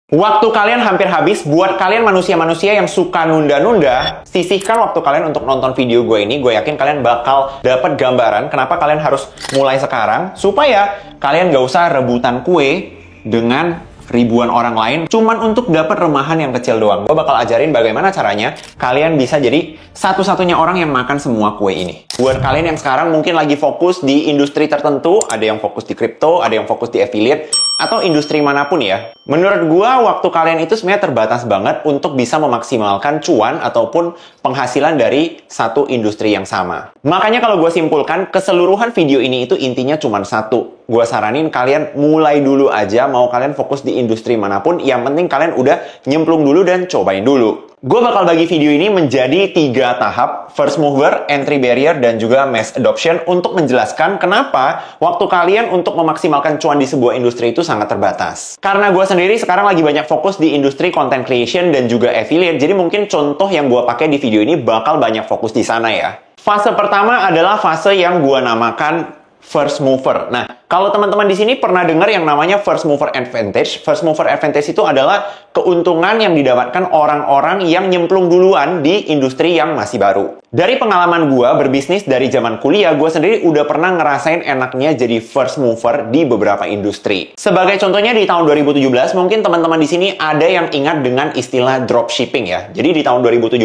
Waktu kalian hampir habis. Buat kalian manusia-manusia yang suka nunda-nunda, sisihkan waktu kalian untuk nonton video gue ini. Gue yakin kalian bakal dapat gambaran kenapa kalian harus mulai sekarang, supaya kalian gak usah rebutan kue dengan ribuan orang lain cuman untuk dapat remahan yang kecil doang. Gue bakal ajarin bagaimana caranya kalian bisa jadi satu-satunya orang yang makan semua kue ini. Buat kalian yang sekarang mungkin lagi fokus di industri tertentu, ada yang fokus di kripto, ada yang fokus di affiliate, atau industri manapun ya. Menurut gue, waktu kalian itu sebenarnya terbatas banget untuk bisa memaksimalkan cuan ataupun penghasilan dari satu industri yang sama. Makanya kalau gue simpulkan, keseluruhan video ini itu intinya cuma satu. Gue saranin kalian mulai dulu aja, mau kalian fokus di industri manapun, yang penting kalian udah nyemplung dulu dan cobain dulu. Gue bakal bagi video ini menjadi 3 tahap, first mover, entry barrier, dan juga mass adoption untuk menjelaskan kenapa waktu kalian untuk memaksimalkan cuan di sebuah industri itu sangat terbatas. Karena gue sendiri sekarang lagi banyak fokus di industri content creation dan juga affiliate, jadi mungkin contoh yang gue pakai di video ini bakal banyak fokus di sana ya. Fase pertama adalah fase yang gue namakan first mover. Nah, kalau teman-teman di sini pernah dengar yang namanya first mover advantage. First mover advantage itu adalah keuntungan yang didapatkan orang-orang yang nyemplung duluan di industri yang masih baru. Dari pengalaman gue berbisnis dari zaman kuliah, gue sendiri udah pernah ngerasain enaknya jadi first mover di beberapa industri. Sebagai contohnya di tahun 2017, mungkin teman-teman di sini ada yang ingat dengan istilah dropshipping ya. Jadi di tahun 2017,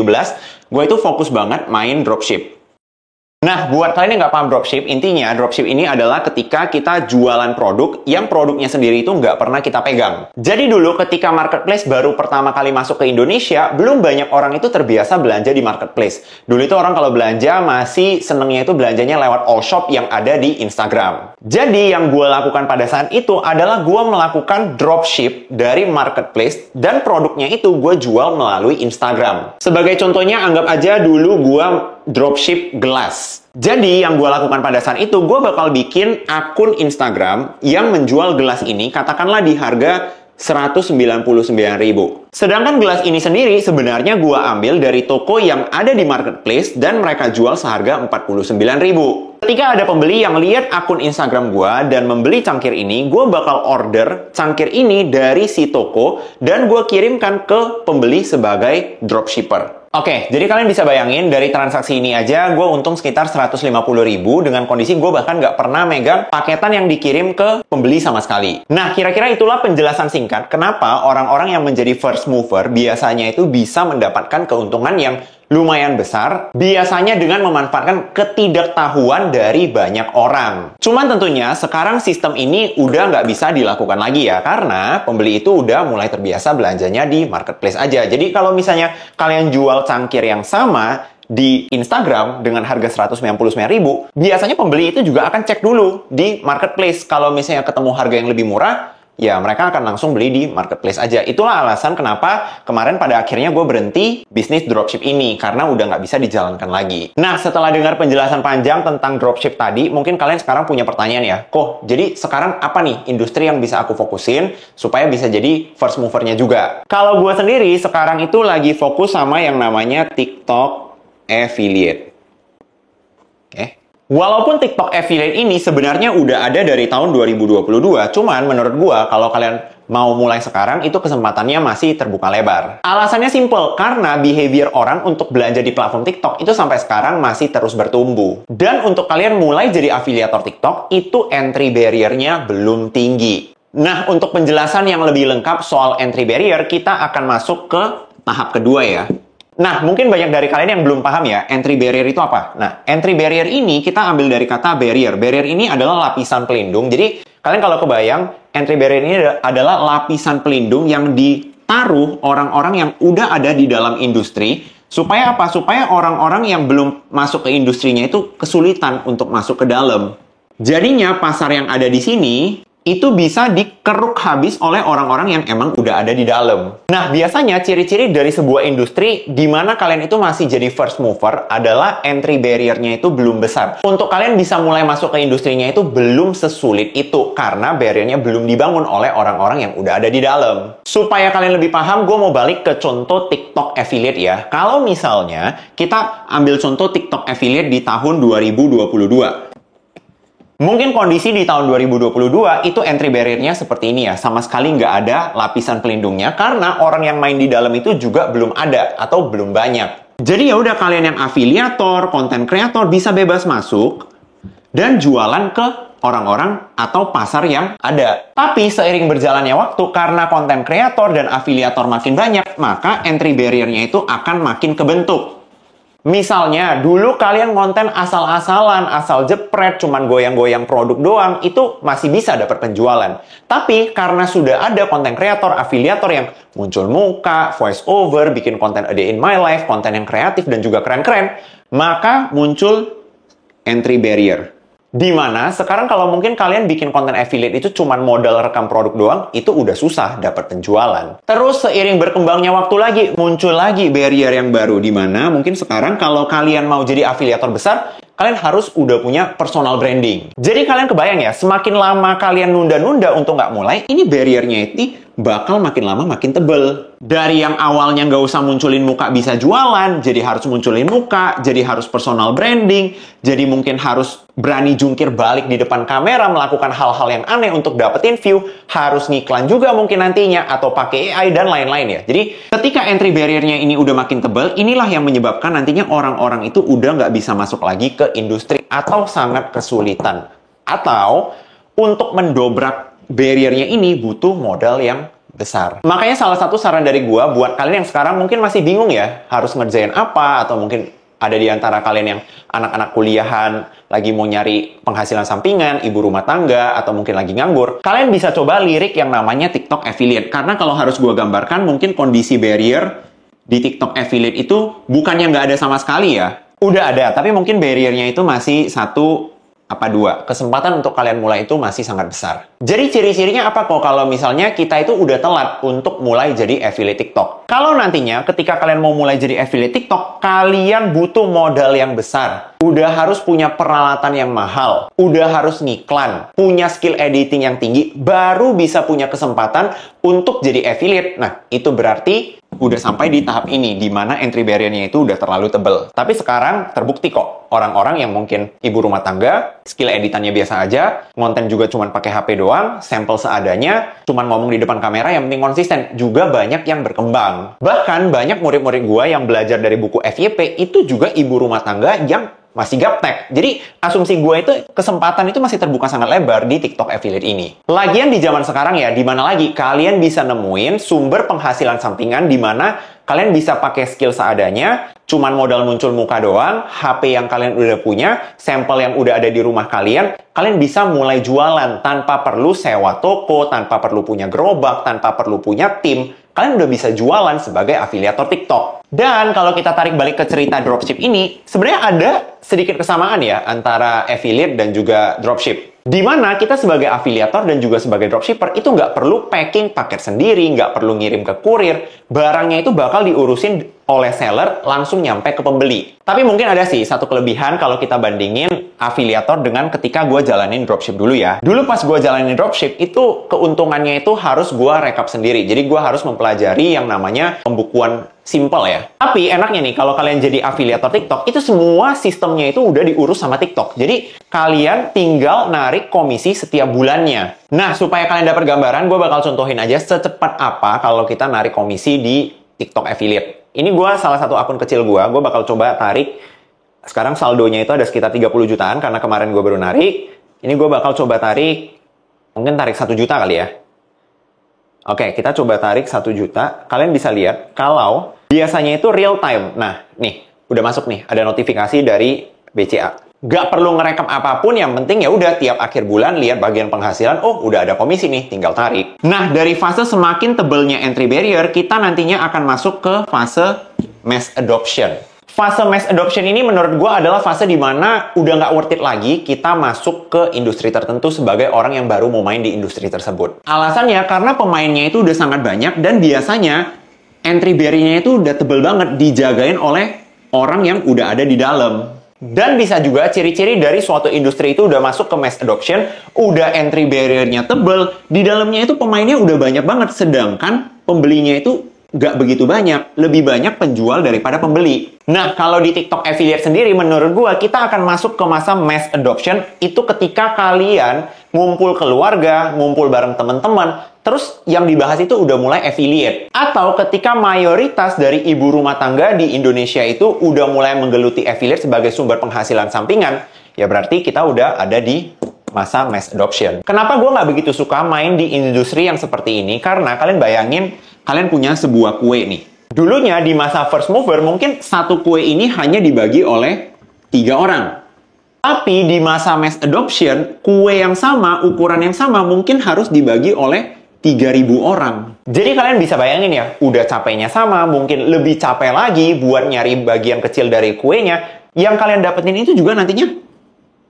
gue itu fokus banget main dropship. Nah, buat kalian yang nggak paham dropship, intinya dropship ini adalah ketika kita jualan produk yang produknya sendiri itu nggak pernah kita pegang. Jadi dulu ketika marketplace baru pertama kali masuk ke Indonesia, belum banyak orang itu terbiasa belanja di marketplace. Dulu itu orang kalau belanja masih senengnya itu belanjanya lewat all shop yang ada di Instagram. Jadi yang gue lakukan pada saat itu adalah gue melakukan dropship dari marketplace dan produknya itu gue jual melalui Instagram. Sebagai contohnya, anggap aja dulu gue dropship gelas. Jadi yang gue lakukan pada saat itu, gue bakal bikin akun Instagram yang menjual gelas ini, katakanlah di harga 199.000. Sedangkan gelas ini sendiri sebenarnya gue ambil dari toko yang ada di marketplace dan mereka jual seharga 49.000. Ketika ada pembeli yang lihat akun Instagram gue dan membeli cangkir ini, gue bakal order cangkir ini dari si toko dan gue kirimkan ke pembeli sebagai dropshipper. Oke, jadi kalian bisa bayangin dari transaksi ini aja gue untung sekitar 150.000 dengan kondisi gue bahkan nggak pernah megang paketan yang dikirim ke pembeli sama sekali. Nah, kira-kira itulah penjelasan singkat kenapa orang-orang yang menjadi first mover biasanya itu bisa mendapatkan keuntungan yang lumayan besar, biasanya dengan memanfaatkan ketidaktahuan dari banyak orang. Cuman tentunya sekarang sistem ini udah nggak bisa dilakukan lagi ya, karena pembeli itu udah mulai terbiasa belanjanya di marketplace aja. Jadi kalau misalnya kalian jual cangkir yang sama di Instagram dengan harga 199.000, biasanya pembeli itu juga akan cek dulu di marketplace. Kalau misalnya ketemu harga yang lebih murah, ya mereka akan langsung beli di marketplace aja. Itulah alasan kenapa kemarin pada akhirnya gue berhenti bisnis dropship ini, karena udah nggak bisa dijalankan lagi. Nah, setelah dengar penjelasan panjang tentang dropship tadi, mungkin kalian sekarang punya pertanyaan ya, kok jadi sekarang apa nih industri yang bisa aku fokusin supaya bisa jadi first movernya juga? Kalau gue sendiri sekarang itu lagi fokus sama yang namanya TikTok affiliate. Oke. Walaupun TikTok affiliate ini sebenarnya udah ada dari tahun 2022, cuman menurut gua kalau kalian mau mulai sekarang itu kesempatannya masih terbuka lebar. Alasannya simple, karena behavior orang untuk belanja di platform TikTok itu sampai sekarang masih terus bertumbuh. Dan untuk kalian mulai jadi afiliator TikTok, itu entry barrier-nya belum tinggi. Nah, untuk penjelasan yang lebih lengkap soal entry barrier, kita akan masuk ke tahap kedua ya. Nah, mungkin banyak dari kalian yang belum paham ya, entry barrier itu apa? Nah, entry barrier ini kita ambil dari kata barrier. Barrier ini adalah lapisan pelindung. Jadi, kalian kalau kebayang, entry barrier ini adalah lapisan pelindung yang ditaruh orang-orang yang udah ada di dalam industri. Supaya apa? Supaya orang-orang yang belum masuk ke industrinya itu kesulitan untuk masuk ke dalam. Jadinya, pasar yang ada di sini itu bisa dikeruk habis oleh orang-orang yang emang udah ada di dalam. Nah, biasanya ciri-ciri dari sebuah industri di mana kalian itu masih jadi first mover adalah entry barrier-nya itu belum besar. Untuk kalian bisa mulai masuk ke industrinya itu belum sesulit itu, karena barrier-nya belum dibangun oleh orang-orang yang udah ada di dalam. Supaya kalian lebih paham, gue mau balik ke contoh TikTok affiliate ya. Kalau misalnya kita ambil contoh TikTok affiliate di tahun 2022. Mungkin kondisi di tahun 2022 itu entry barrier-nya seperti ini ya. Sama sekali nggak ada lapisan pelindungnya karena orang yang main di dalam itu juga belum ada atau belum banyak. Jadi ya udah, kalian yang afiliator, konten kreator bisa bebas masuk dan jualan ke orang-orang atau pasar yang ada. Tapi seiring berjalannya waktu, karena konten kreator dan afiliator makin banyak, maka entry barrier-nya itu akan makin kebentuk. Misalnya, dulu kalian konten asal-asalan, asal jepret, cuman goyang-goyang produk doang, itu masih bisa dapat penjualan. Tapi karena sudah ada konten kreator, afiliator yang muncul muka, voice over, bikin konten a day in my life, konten yang kreatif dan juga keren-keren, maka muncul entry barrier. Dimana sekarang kalau mungkin kalian bikin konten affiliate itu cuman modal rekam produk doang, itu udah susah dapat penjualan. Terus seiring berkembangnya waktu lagi, muncul lagi barrier yang baru, dimana mungkin sekarang kalau kalian mau jadi afiliator besar, kalian harus udah punya personal branding. Jadi kalian kebayang ya, semakin lama kalian nunda-nunda untuk nggak mulai, ini barriernya itu bakal makin lama makin tebel. Dari yang awalnya nggak usah munculin muka bisa jualan, jadi harus munculin muka, jadi harus personal branding, jadi mungkin harus berani jungkir balik di depan kamera, melakukan hal-hal yang aneh untuk dapetin view, harus ngiklan juga mungkin nantinya, atau pakai AI dan lain-lain ya. Jadi ketika entry barrier-nya ini udah makin tebel, inilah yang menyebabkan nantinya orang-orang itu udah nggak bisa masuk lagi ke industri atau sangat kesulitan. Atau untuk mendobrak barrier-nya ini butuh modal yang besar. Makanya salah satu saran dari gua buat kalian yang sekarang mungkin masih bingung ya, harus ngerjain apa, atau mungkin ada di antara kalian yang anak-anak kuliahan, lagi mau nyari penghasilan sampingan, ibu rumah tangga, atau mungkin lagi nganggur, kalian bisa coba lirik yang namanya TikTok Affiliate. Karena kalau harus gua gambarkan, mungkin kondisi barrier di TikTok Affiliate itu bukannya nggak ada sama sekali ya. Udah ada, tapi mungkin barrier-nya itu masih satu apa dua. Kesempatan untuk kalian mulai itu masih sangat besar. Jadi ciri-cirinya apa kok kalau misalnya kita itu udah telat untuk mulai jadi affiliate TikTok? Kalau nantinya ketika kalian mau mulai jadi affiliate TikTok, kalian butuh modal yang besar. Udah harus punya peralatan yang mahal. Udah harus ngiklan. Punya skill editing yang tinggi. Baru bisa punya kesempatan untuk jadi affiliate. Nah, itu berarti udah sampai di tahap ini, di mana entry barrier-nya itu udah terlalu tebel. Tapi sekarang terbukti kok, orang-orang yang mungkin ibu rumah tangga, skill editannya biasa aja, konten juga cuma pakai HP doang, sampel seadanya, cuma ngomong di depan kamera, yang penting konsisten, juga banyak yang berkembang. Bahkan banyak murid-murid gua yang belajar dari buku FYP, itu juga ibu rumah tangga yang masih gaptek. Jadi asumsi gue itu kesempatan itu masih terbuka sangat lebar di TikTok Affiliate ini. Lagian di zaman sekarang ya, di mana lagi kalian bisa nemuin sumber penghasilan sampingan di mana kalian bisa pakai skill seadanya, cuman modal muncul muka doang, HP yang kalian udah punya, sampel yang udah ada di rumah kalian bisa mulai jualan tanpa perlu sewa toko, tanpa perlu punya gerobak, tanpa perlu punya tim. Kalian udah bisa jualan sebagai afiliator TikTok. Dan kalau kita tarik balik ke cerita dropship ini, sebenarnya ada sedikit kesamaan ya antara affiliate dan juga dropship. Di mana kita sebagai afiliator dan juga sebagai dropshipper itu nggak perlu packing paket sendiri, nggak perlu ngirim ke kurir. Barangnya itu bakal diurusin oleh seller langsung nyampe ke pembeli. Tapi mungkin ada sih satu kelebihan kalau kita bandingin afiliator dengan ketika gue jalanin dropship dulu ya. Dulu pas gue jalanin dropship itu keuntungannya itu harus gue rekap sendiri. Jadi gue harus mempelajari yang namanya pembukuan simple ya. Tapi enaknya nih kalau kalian jadi afiliator TikTok, itu semua sistemnya itu udah diurus sama TikTok. Jadi kalian tinggal narik komisi setiap bulannya. Nah, supaya kalian dapat gambaran, gue bakal contohin aja secepat apa kalau kita narik komisi di TikTok Affiliate. Ini gue salah satu akun kecil gue bakal coba tarik. Sekarang saldonya itu ada sekitar 30 jutaan karena kemarin gue baru narik. Ini gue bakal coba tarik, mungkin tarik 1 juta kali ya. Oke, kita coba tarik 1 juta. Kalian bisa lihat kalau biasanya itu real time. Nah, nih, udah masuk nih, ada notifikasi dari BCA. Gak perlu ngerekam apapun, yang penting ya udah tiap akhir bulan lihat bagian penghasilan, oh udah ada komisi nih, tinggal tarik. Nah, dari fase semakin tebelnya entry barrier, kita nantinya akan masuk ke fase mass adoption. Fase mass adoption ini menurut gue adalah fase dimana udah nggak worth it lagi kita masuk ke industri tertentu sebagai orang yang baru mau main di industri tersebut. Alasannya karena pemainnya itu udah sangat banyak dan biasanya entry barrier-nya itu udah tebel banget dijagain oleh orang yang udah ada di dalam. Dan bisa juga ciri-ciri dari suatu industri itu udah masuk ke mass adoption, udah entry barrier-nya tebel, di dalamnya itu pemainnya udah banyak banget, sedangkan pembelinya itu nggak begitu banyak, lebih banyak penjual daripada pembeli. Nah, kalau di TikTok Affiliate sendiri, menurut gua, kita akan masuk ke masa mass adoption itu ketika kalian ngumpul keluarga, ngumpul bareng teman-teman, terus yang dibahas itu udah mulai affiliate. Atau ketika mayoritas dari ibu rumah tangga di Indonesia itu udah mulai menggeluti affiliate sebagai sumber penghasilan sampingan, ya berarti kita udah ada di masa mass adoption. Kenapa gue nggak begitu suka main di industri yang seperti ini? Karena kalian bayangin, kalian punya sebuah kue nih. Dulunya di masa first mover, mungkin satu kue ini hanya dibagi oleh 3 orang. Tapi di masa mass adoption, kue yang sama, ukuran yang sama, mungkin harus dibagi oleh 3.000 orang. Jadi kalian bisa bayangin ya, udah capeknya sama, mungkin lebih capek lagi buat nyari bagian kecil dari kuenya. Yang kalian dapetin itu juga nantinya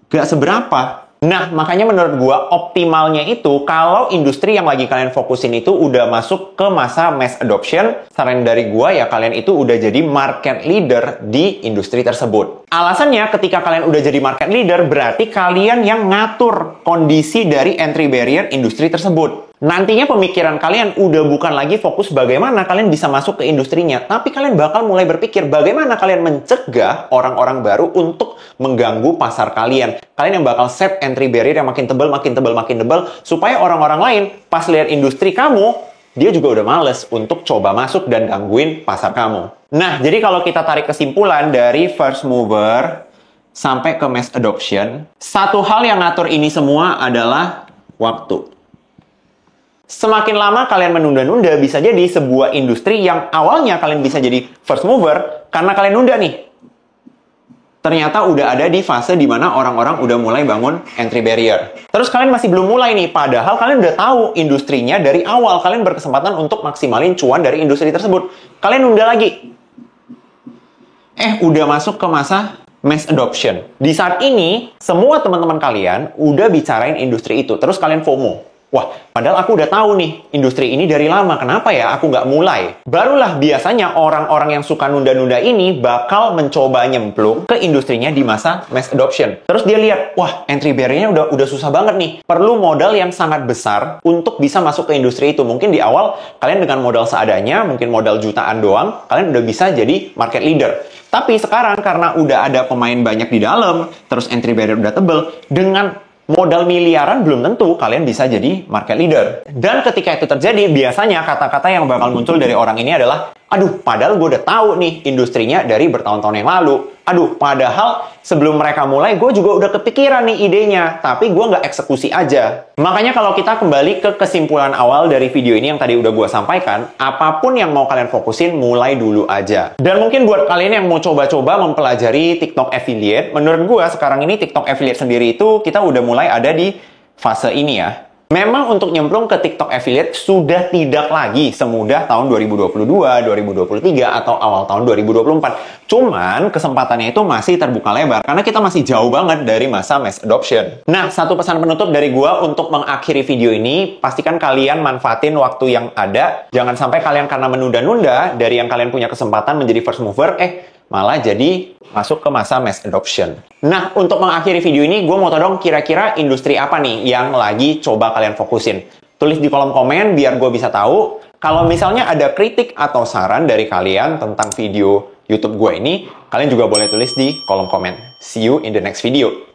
gak seberapa. Nah, makanya menurut gua optimalnya itu kalau industri yang lagi kalian fokusin itu udah masuk ke masa mass adoption, saran dari gua ya kalian itu udah jadi market leader di industri tersebut. Alasannya ketika kalian udah jadi market leader berarti kalian yang ngatur kondisi dari entry barrier industri tersebut. Nantinya pemikiran kalian udah bukan lagi fokus bagaimana kalian bisa masuk ke industrinya, tapi kalian bakal mulai berpikir bagaimana kalian mencegah orang-orang baru untuk mengganggu pasar kalian. Kalian yang bakal set entry barrier yang makin tebal, makin tebal, makin tebal, supaya orang-orang lain pas lihat industri kamu, dia juga udah males untuk coba masuk dan gangguin pasar kamu. Nah, jadi kalau kita tarik kesimpulan dari first mover sampai ke mass adoption, satu hal yang ngatur ini semua adalah waktu. Semakin lama kalian menunda-nunda, bisa jadi sebuah industri yang awalnya kalian bisa jadi first mover, karena kalian nunda nih. Ternyata udah ada di fase dimana orang-orang udah mulai bangun entry barrier. Terus kalian masih belum mulai nih, padahal kalian udah tahu industrinya dari awal. Kalian berkesempatan untuk maksimalin cuan dari industri tersebut. Kalian nunda lagi. Udah masuk ke masa mass adoption. Di saat ini, semua teman-teman kalian udah bicarain industri itu. Terus kalian FOMO. Wah, padahal aku udah tahu nih, industri ini dari lama. Kenapa ya aku nggak mulai? Barulah biasanya orang-orang yang suka nunda-nunda ini bakal mencoba nyemplung ke industrinya di masa mass adoption. Terus dia lihat, wah, entry barrier-nya udah susah banget nih. Perlu modal yang sangat besar untuk bisa masuk ke industri itu. Mungkin di awal, kalian dengan modal seadanya, mungkin modal jutaan doang, kalian udah bisa jadi market leader. Tapi sekarang, karena udah ada pemain banyak di dalam, terus entry barrier udah tebel, dengan modal miliaran belum tentu kalian bisa jadi market leader. Dan ketika itu terjadi, biasanya kata-kata yang bakal muncul dari orang ini adalah, aduh, padahal gue udah tahu nih industrinya dari bertahun-tahun yang lalu. Aduh, padahal sebelum mereka mulai, gue juga udah kepikiran nih idenya, tapi gue nggak eksekusi aja. Makanya kalau kita kembali ke kesimpulan awal dari video ini yang tadi udah gue sampaikan, apapun yang mau kalian fokusin, mulai dulu aja. Dan mungkin buat kalian yang mau coba-coba mempelajari TikTok Affiliate, menurut gue sekarang ini TikTok Affiliate sendiri itu kita udah mulai ada di fase ini ya. Memang untuk nyemplung ke TikTok Affiliate sudah tidak lagi semudah tahun 2022, 2023, atau awal tahun 2024. Cuman kesempatannya itu masih terbuka lebar karena kita masih jauh banget dari masa mass adoption. Nah, satu pesan penutup dari gua untuk mengakhiri video ini, pastikan kalian manfaatin waktu yang ada. Jangan sampai kalian karena menunda-nunda dari yang kalian punya kesempatan menjadi first mover, malah jadi masuk ke masa mass adoption. Nah, untuk mengakhiri video ini, gue mau tahu dong kira-kira industri apa nih yang lagi coba kalian fokusin. Tulis di kolom komen biar gue bisa tahu. Kalau misalnya ada kritik atau saran dari kalian tentang video YouTube gue ini, kalian juga boleh tulis di kolom komen. See you in the next video.